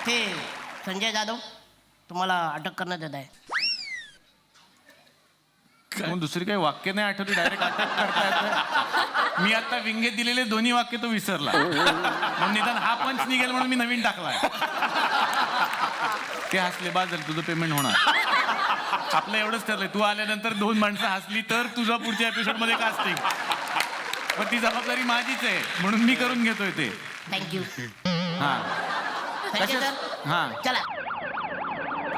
ते संजय जाधव तुम्हाला अटक करण्यात येत आहे. मग दुसरी काही वाक्य नाही आठवली, डायरेक्ट अटक करतायत. मी आता विंगेत दिलेले दोन्ही वाक्य तो विसरला. मग निदान हा पंच निघेल म्हणून मी नवीन टाकलाय. ते हसले, बाजल तुझं पेमेंट होणार. आपलं एवढंच ठरलंय, तू आल्यानंतर 2 माणसं हसली तर तुझा पुढच्या एपिसोड मध्ये कास्टिंग. पण ती जबाबदारी माझीच आहे म्हणून मी करून घेतोय ते. थँक्यू हा संजय सर. हा चला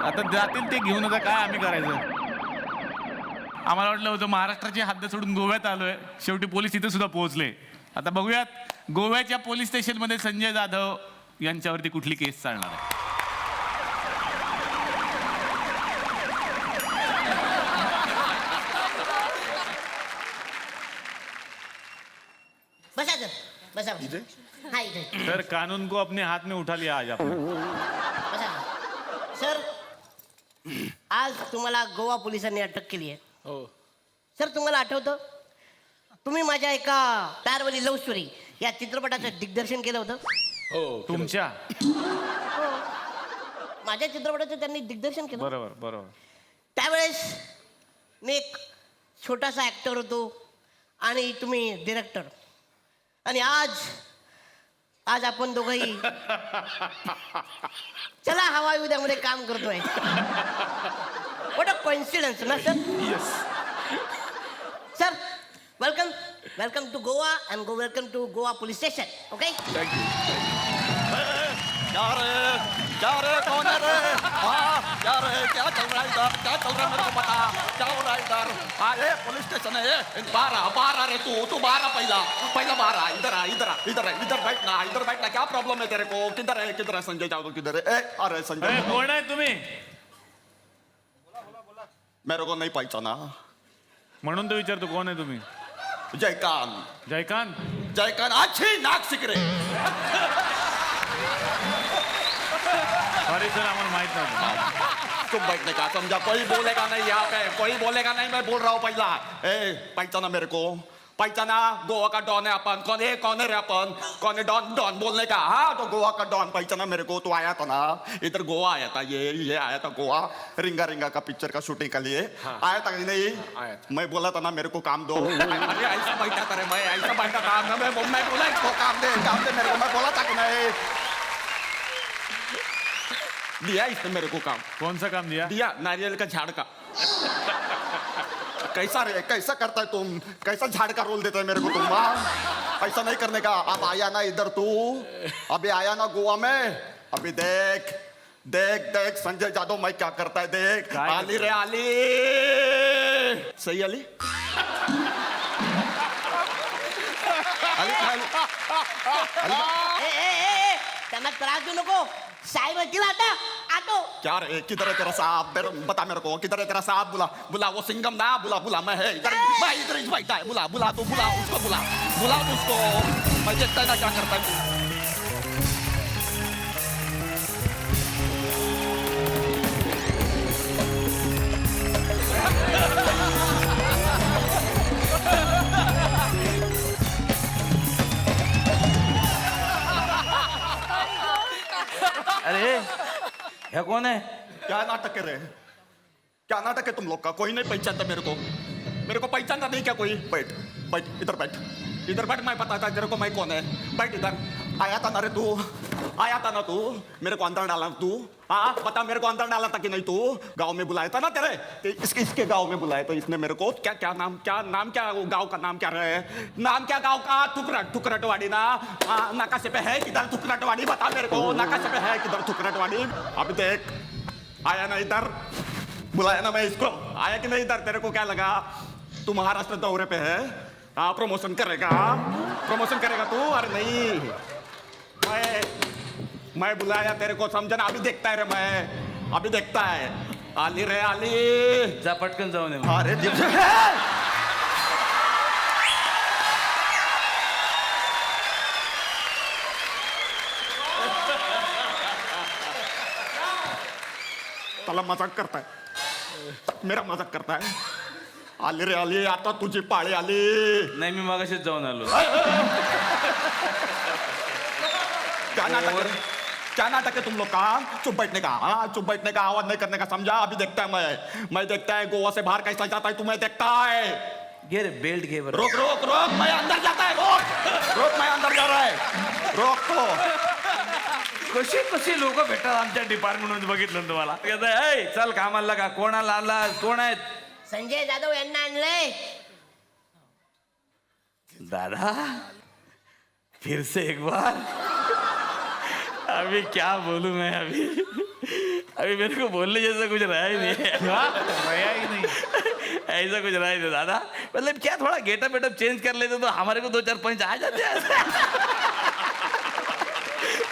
आता जातील ते घेऊन, आता काय आम्ही करायचं. आम्हाला वाटलं होतं महाराष्ट्राची हद्द सोडून गोव्यात आलोय, शेवटी पोलीस इथे सुद्धा पोहोचले. आता बघूयात गोव्याच्या पोलीस स्टेशनमध्ये संजय जाधव यांच्यावरती कुठली केस चालणार आहे. बसा सर, बसा. हा इथे सर कानून को अपने हाथ में उठा लिया आज आपण. बसा सर. आज तुम्हाला गोवा पोलिसांनी अटक केली आहे. सर तुम्हाला आठवतं, तुम्ही माझ्या एका टारवली लव्ह स्टोरी या चित्रपटाचं दिग्दर्शन केलं होतं. तुमच्या माझ्या चित्रपटाचं त्यांनी दिग्दर्शन केलं. बरोबर बरोबर. त्यावेळेस मी एक छोटासा ॲक्टर होतो आणि तुम्ही डिरेक्टर. आणि आज आपण दोघंही चला हवा उद्यामध्ये काम करतोय. व्हॉट अ कोइन्सिडन्स ना sir. Yes. Sir welcome, welcome to Goa and welcome to Goa police station. Okay क्या रे कौन है रे? हाँ क्या रे, क्या चल रहा है इधर, क्या चल रहा है मेरे को बता, क्या हो रहा है इधर? हाँ ये पुलिस स्टेशन है ये. बाहर आ रे तू बाहर आ, पहला बाहर आ. इधर बैठना. क्या प्रॉब्लम है तेरे को? किधर है संजय जाधव, किधर है? अरे संजय कोण आहे तुम्ही? मेरे को नहीं पहचाना. म्हणून तो विचारतो कोण आहे तुम्ही. जयकांत जयकांत. अच्छी नाक सिकरे. सॉरी सर, आम्हाला माहित नव्हतं. तुम बैठने का समझा. कोई बोलेगा नहीं यहाँ पे, कोई बोलेगा नहीं. मैं बोल रहा हूँ पहला. पहचाना मेरे को, पहचाना. गोवा का डॉन है अपन. कौन है रे अपन? कौन है डॉन बोलने का? हाँ तो गोवा का डॉन पहचाना मेरे को. तो आया था ना इधर, गोवा आया था. ये आया था गोवा रिंगा का पिक्चर का शूटिंग के लिए. आया था कि नहीं? आया था. मैं बोला था ना मेरे को काम दो. अरे ऐसा बैठा था रे, मैं ऐसा बैठा था. मैं बोला इसको काम दे मेरे को. मैं बोला था कि नहीं, दिया इसने मेरे को काम. कौन सा काम दिया? नारियल का झाड़ का. कैसा करता है तुम? कैसा झाड़ का रोल देता है मेरे को तुम? ऐसा नहीं करने का. अब आया ना इधर तू, अभी आया ना गोवा में. अभी देख संजय जाधव मैं क्या करता है देख. आली रे आली. सही आली. त्यांना त्रास देऊ नको. साहेब येतील आता. आतो क्या रे, किधर है तेरा साहब? बता मेरे को, किधर है तेरा साहब? बुला वो सिंगम ना. बुला मैं है इधर ही बैठा है. बुला तू, बुला उसको. बुला उसको. मैं देखता है ना क्या करता है तू. अरे ह्या कोण आहे? क्या नाटक है रे? क्या नाटक है तुम लोग का? कोई नहीं पहचानता मेरे को पहचानता नहीं क्या कोई? बैठ इधर बैठ. मैं बताता तेरे को मैं कौन है. बैठ इधर. आया था ना तू. मेरे को अंदर डाला तू. हाँ बता, मेरे को अंदर डाला था कि नहीं तू? गांव में बुलाया था ना तेरे. इसके गांव में बुलाया तो इसने मेरे को. क्या नाम क्या वो गांव का नाम क्या रहे? नाम क्या गांव का? थुकरटवाड़ी ना. नकाशे पे है किधर थुकरटवाड़ी? बता मेरे को, नकाशे पे है किधर थुकरटवाड़ी? अब देख, आया ना इधर, बुलाया ना मैं इसको. आया कि नहीं इधर? तेरे को क्या लगा तू महाराष्ट्र दौरे पे है? हाँ प्रमोशन करेगा तू? अरे नहीं, मैं बुलाया तेरे को, समझना. अभी देखता है रे, मैं अभी देखता है. आली रे आली. जा पटकन जाऊन ये. अरे त्याला मजाक करताय, मेरा मजाक करताय. आली रे आली, आता तुझी पाळी आली. नाही मी मगाशीच जाऊन आलो. क्या नाटक क्या नाटक है तुम लोग का? चुप बैठने का, हाँ चुप बैठने का, आवाज नहीं करने का, समझा? अभी देखता है मैं देखता है गोवा से बाहर कैसा जाता है, तुम्हें देखता है। घे रे बेल्ट घे बरं. रोक रोक रोक, मैं अंदर जाता है, रोक मैं अंदर जा रहा है, रोक तो. कशी कशी लोक भेटतात आमच्या डिपार्टमेंट मध्ये बघितलं तुम्हाला. ए चल कामाला लागा. कोणाला आणला? कोण आहेत? संजय जाधव यांना आणलंय. दादा फिर से एक बार. अभी क्या बोलूं मैं अभी मेरे को बोलने जैसा कुछ रहा ही नहीं. रहा ही नहीं. ऐसा कुछ रहा ही नहीं दादा. मतलब क्या थोड़ा गेटअप वेटअप चेंज कर लेते तो हमारे को 2-4 पंच आ जाते हैं.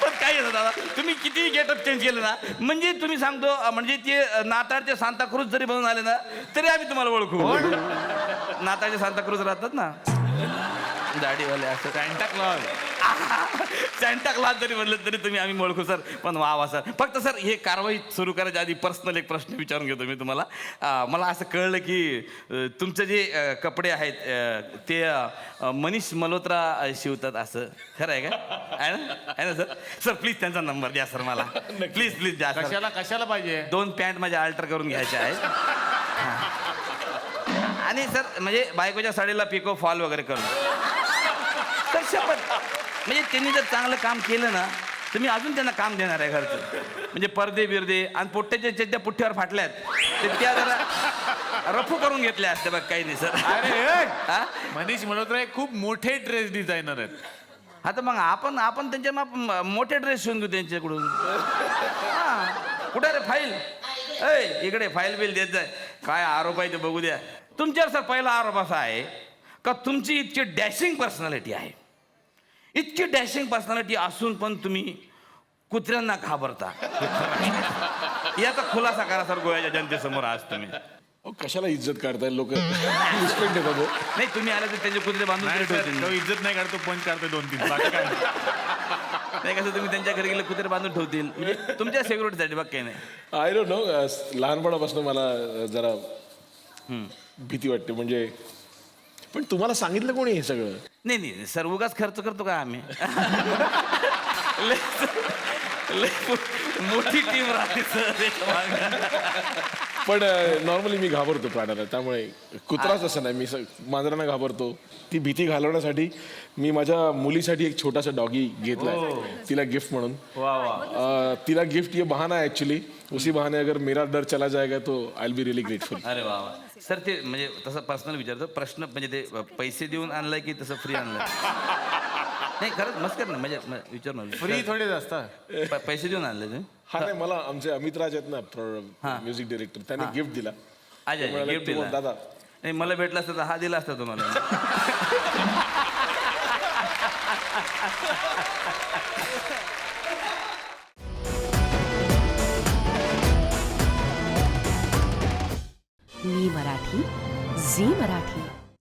पण काय येतं दादा, तुम्ही किती गेटअप चेंज केलं ना, म्हणजे तुम्ही सांगतो म्हणजे ते नाताळचे सांताक्रूज जरी बनून आले ना तरी आम्ही तुम्हाला ओळखू. नाताळचे सांताक्रूज राहतात ना दाढीवाले, असं सॅन्टा क्लॉज. सॅन्टा क्लॉज जरी म्हणलं तरी तुम्ही आम्ही ओळखू सर. पण वा वा सर. फक्त सर हे कारवाई सुरू करायच्या आधी पर्सनल एक प्रश्न विचारून घेतो मी तुम्हाला. मला असं कळलं की तुमचे जे कपडे आहेत ते मनीष मल्होत्रा शिवतात, असं खरं आहे का? आहे ना सर? सर प्लीज त्यांचा नंबर द्या सर मला. प्लीज द्या सर. कशाला पाहिजे? 2 पॅन्ट माझ्या अल्टर करून घ्यायच्या आहेत. आणि सर म्हणजे बायकोच्या साडीला पिको फॉल वगैरे करून. तर शपथ म्हणजे त्यांनी जर चांगलं काम केलं ना तर मी अजून त्यांना काम देणार आहे घरचं. म्हणजे पडदे बिरदे आणि पोट्ट्याच्या त्या पुठ्ठ्यावर फाटल्यात ते त्या जरा रफू करून घेतल्या असते बघ. काही नाही सर. अरे मनीष मल्होत्रा हे खूप मोठे ड्रेस डिझायनर आहेत. हा तर मग आपण त्यांच्या मोठे ड्रेस शिवून घेऊ त्यांच्याकडून. कुठे रे फाईल? इकडे फाईल बिल देत जाय. काय आरोप आहे ते बघू द्या. तुमच्यावर सर पहिला आरोप असा आहे का तुमची इतकी डॅशिंग पर्सनॅलिटी आहे. इतकी डॅशिंग पर्सनॅलिटी असून पण तुम्ही कुत्र्यांना घाबरता. याचा खुलासा करा सर गोव्याच्या जनतेसमोर आज तुम्ही. कशाला इज्जत काढताय लोक? रिस्पेक्ट देतात हो. नाही तुम्ही आले तर त्यांचे कुत्रे बांधून तरी ठेवतील. तो इज्जत नाही काढतो, पंच काढतो 2-3. बाकी काय नाही कसं तुम्ही त्यांच्या घरी गेले कुत्रे बांधून ठेवतील. म्हणजे तुमच्या सिक्युरिटीसाठी बघ काही नाही. I don't know. लहानपणापासून मला जरा भीती वाटते. म्हणजे पण तुम्हाला सांगितलं कोणी हे सगळं? नाही सर उगाच खर्च करतो का आम्ही? मोठी टीम राहते सर. पण नॉर्मली मी घाबरतो प्राण्याला, त्यामुळे कुत्राच असं नाही. मी मांजरांना घाबरतो. ती भीती घालवण्यासाठी मी माझ्या मुलीसाठी एक छोटासा डॉगी घेतलाय तिला गिफ्ट म्हणून. तिला गिफ्ट ये बहाना है एक्चुअली. उसी बहाने अगर मेरा डर चला जाएगा तो I will be really grateful. अरे वा वा. सर ते म्हणजे तसं पर्सनल विचारतो प्रश्न. म्हणजे ते पैसे देऊन आणलंय की तसं फ्री आणलंय? नाही खरंच मस्त कर ना. म्हणजे विचारून फ्री थोडेच असतात. पैसे देऊन आणले तुम्ही? हा नाही, मला आमचे अमित राज आहेत ना म्युझिक डिरेक्टर, त्यांनी गिफ्ट दिला. गिफ्ट दिला दादा. नाही मला भेटला असता तर हा दिला असता तुम्हाला. मी मराठी, झी मराठी.